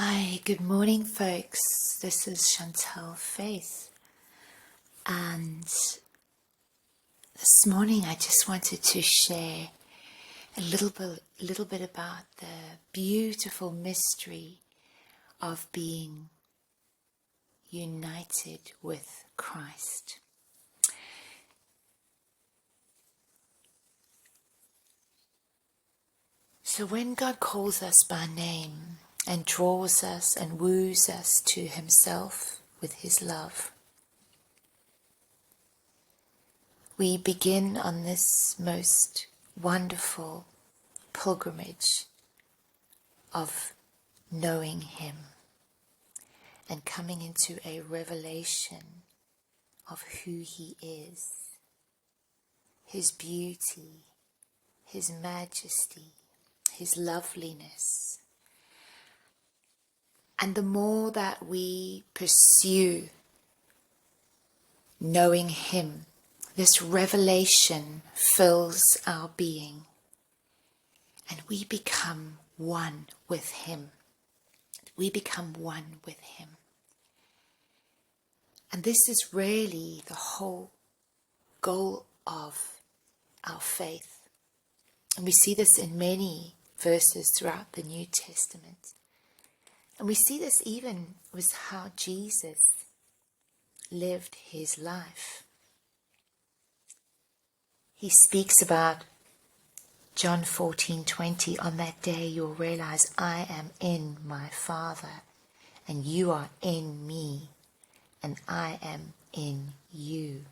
Hi, good morning, folks. This is Chantel Faith, and this morning I just wanted to share a little bit about the beautiful mystery of being united with Christ. So when God calls us by name and draws us and woos us to Himself with His love, we begin on this most wonderful pilgrimage of knowing Him and coming into a revelation of who He is, His beauty, His majesty, His loveliness. And the more that we pursue knowing Him, this revelation fills our being and we become one with Him. We become one with Him. And this is really the whole goal of our faith. And we see this in many verses throughout the New Testament. And we see this even with how Jesus lived His life. He speaks about John 14:20, on that day you'll realize I am in my Father, and you are in me, and I am in you.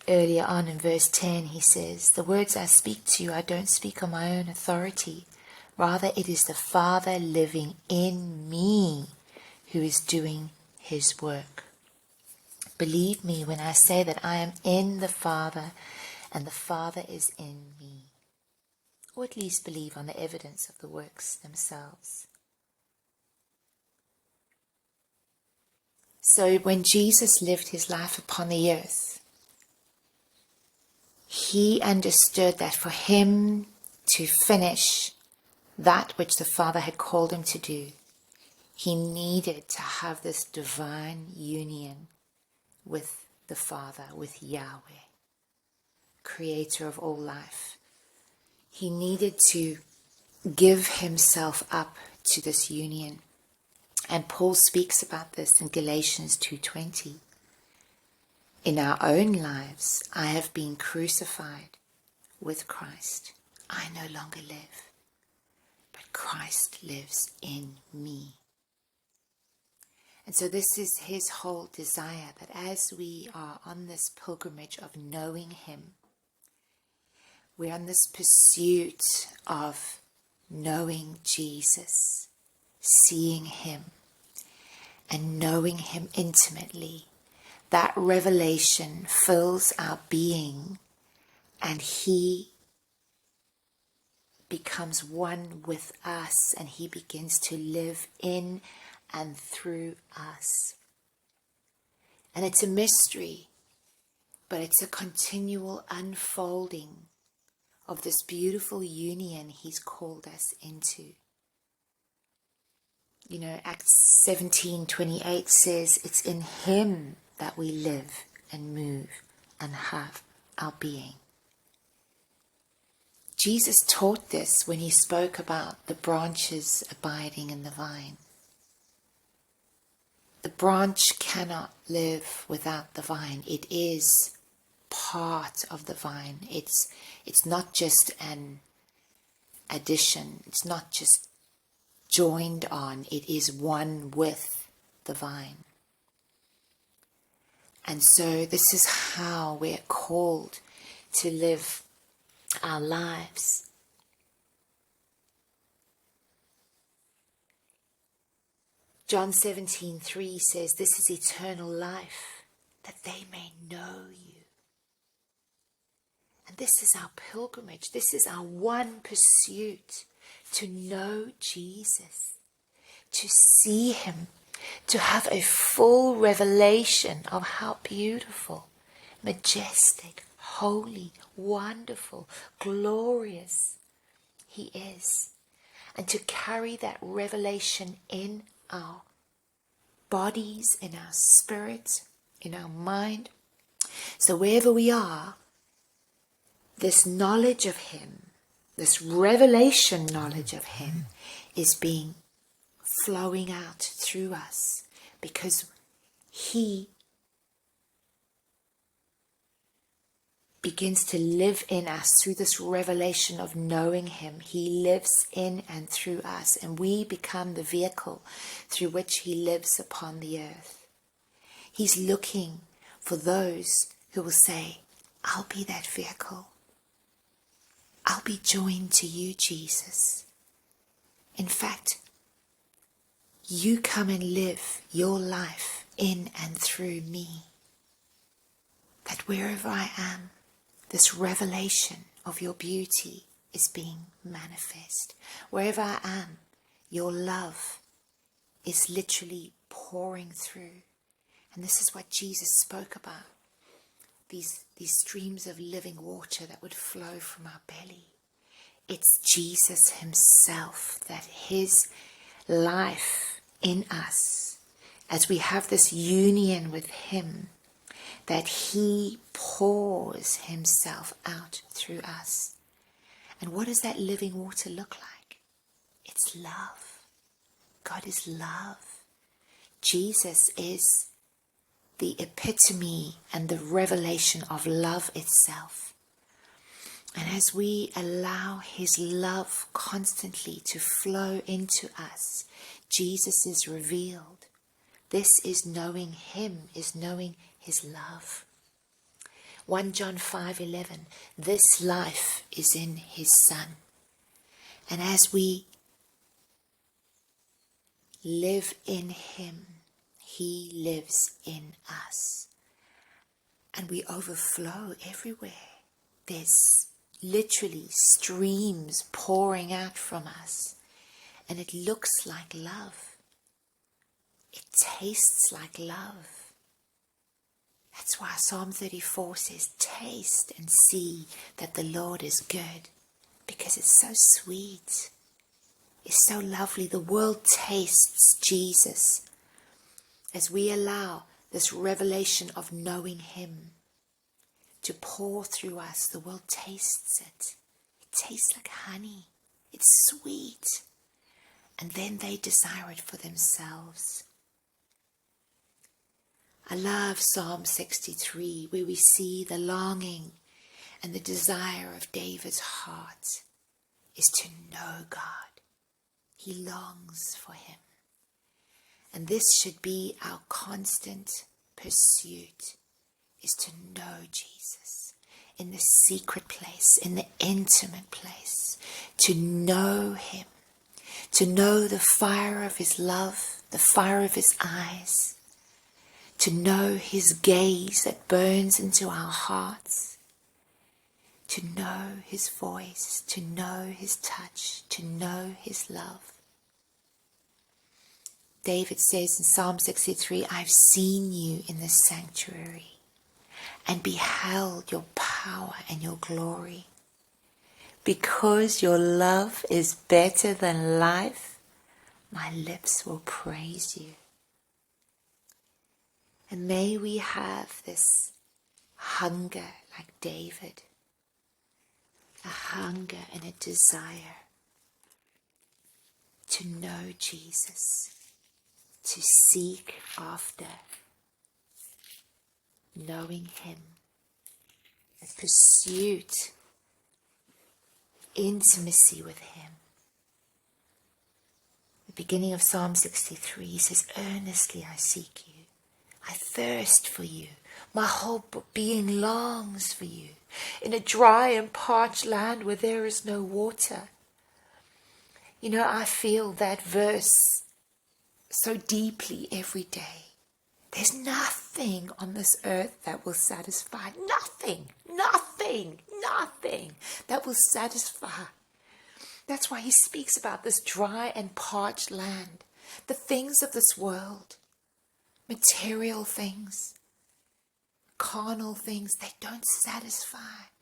Earlier on in verse 10 he says, the words I speak to you, I don't speak on my own authority. Rather, it is the Father living in me who is doing His work. Believe me when I say that I am in the Father and the Father is in me. Or at least believe on the evidence of the works themselves. So when Jesus lived His life upon the earth, He understood that for Him to finish that which the Father had called Him to do, He needed to have this divine union with the Father, with Yahweh, creator of all life. He needed to give Himself up to this union. And Paul speaks about this in Galatians 2:20. In our own lives, I have been crucified with Christ. I no longer live, but Christ lives in me. And so this is His whole desire, that as we are on this pilgrimage of knowing Him, we're on this pursuit of knowing Jesus, seeing Him, and knowing Him intimately. That revelation fills our being, and He becomes one with us, and He begins to live in and through us. And it's a mystery, but it's a continual unfolding of this beautiful union He's called us into. You know, Acts 17:28 says it's in Him that we live and move and have our being. Jesus taught this when He spoke about the branches abiding in the vine. The branch cannot live without the vine. It is part of the vine. It's not just an addition. It's not just joined on. It is one with the vine. And so this is how we're called to live our lives. John 17:3 says, this is eternal life, that they may know you. And this is our pilgrimage. This is our one pursuit, to know Jesus, to see Him, to have a full revelation of how beautiful, majestic, holy, wonderful, glorious He is. and to carry that revelation in our bodies, in our spirit, in our mind. So wherever we are, this knowledge of Him, this revelation knowledge of Him is being flowing out through us, because He begins to live in us through this revelation of knowing Him. He lives in and through us, and we become the vehicle through which He lives upon the earth. He's looking for those who will say, I'll be that vehicle. I'll be joined to you, Jesus. In fact, you come and live your life in and through me. That wherever I am, this revelation of your beauty is being manifest. Wherever I am, your love is literally pouring through. And this is what Jesus spoke about. These streams of living water that would flow from our belly. It's Jesus Himself, that His life in us, as we have this union with Him, that He pours Himself out through us. And what does that living water look like? It's love. God is love. Jesus is the epitome and the revelation of love itself. And as we allow His love constantly to flow into us, Jesus is revealed. This is knowing Him, is knowing His love. 1 John 5:11, this life is in His Son. And as we live in Him, He lives in us. And we overflow everywhere. There's literally streams pouring out from us. And it looks like love. It tastes like love. That's why Psalm 34 says, taste and see that the Lord is good. Because it's so sweet. It's so lovely. The world tastes Jesus. As we allow this revelation of knowing Him to pour through us, the world tastes it. It tastes like honey. It's sweet. And then they desire it for themselves. I love Psalm 63, where we see the longing and the desire of David's heart is to know God. He longs for Him. And this should be our constant pursuit, is to know Jesus in the secret place, in the intimate place, to know Him, to know the fire of His love, the fire of His eyes, to know His gaze that burns into our hearts, to know His voice, to know His touch, to know His love. David says in Psalm 63, I've seen you in the sanctuary and beheld your power and your glory. Because your love is better than life, my lips will praise you. And may we have this hunger like David, a hunger and a desire to know Jesus, to seek after knowing Him, a pursuit, intimacy with Him. The beginning of Psalm 63 says, earnestly I seek you. I thirst for you. My whole being longs for you. In a dry and parched land where there is no water. You know, I feel that verse so deeply every day. There's nothing on this earth that will satisfy. Nothing that will satisfy. That's why he speaks about this dry and parched land. The things of this world, material things, carnal things, they don't satisfy.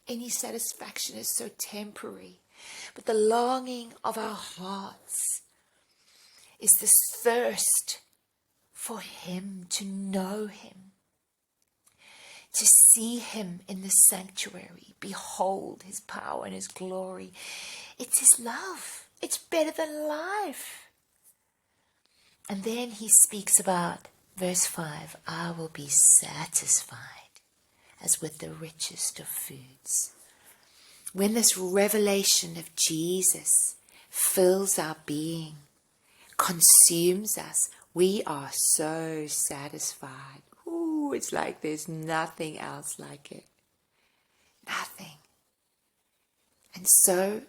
Any satisfaction is so temporary. But the longing of our hearts is this thirst for him, to know him, to see him in the sanctuary, behold his power and his glory. It's his love. It's better than life. And then he speaks about verse 5, I will be satisfied as with the richest of foods. When this revelation of Jesus fills our being, consumes us, we are so satisfied. Ooh, it's like there's nothing else like it. Nothing. And so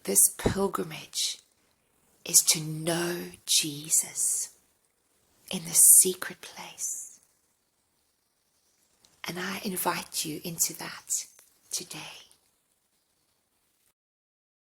this pilgrimage is to know Jesus in the secret place. And I invite you into that today.